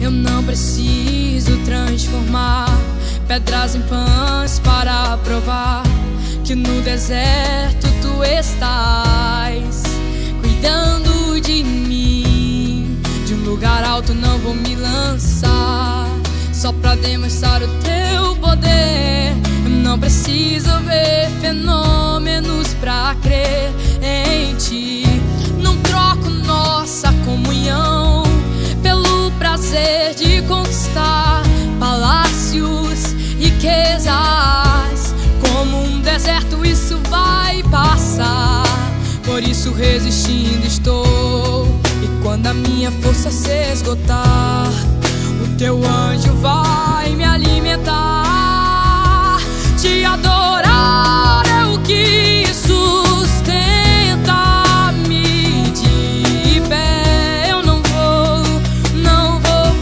Eu não preciso transformar pedras em pães para provar que no deserto tu estás cuidando de mim. De um lugar alto não vou me lançar só pra demonstrar o teu poder. Eu não preciso ver fenômenos pra crer em ti. Não troco nossa comunhão pelo prazer de conquistar palácios, riquezas. Como um deserto isso vai passar, por isso resistindo estou. E quando a minha força se esgotar, o teu anjo vai me alimentar. Te adorar é o que sustenta-me de pé. Eu não vou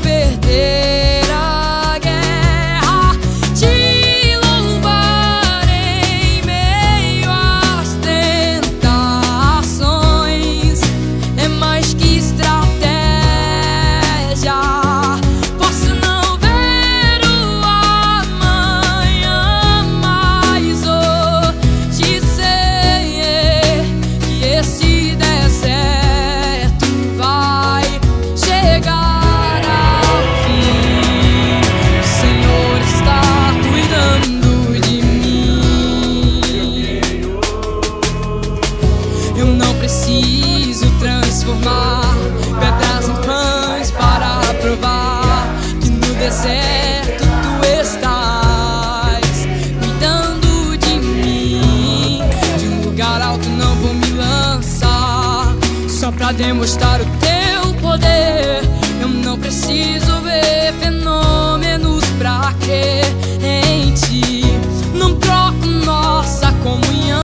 perder a guerra. Te louvar em meio às tentações é mais que estratégia. Posso não ver o amanhã, mas hoje sei que esse deserto vai chegar ao fim. O Senhor está cuidando de mim. Eu não preciso transformar pedras em pães para provar que no deserto tu estás cuidando de mim. De um lugar alto não vou me lançar só pra demonstrar o teu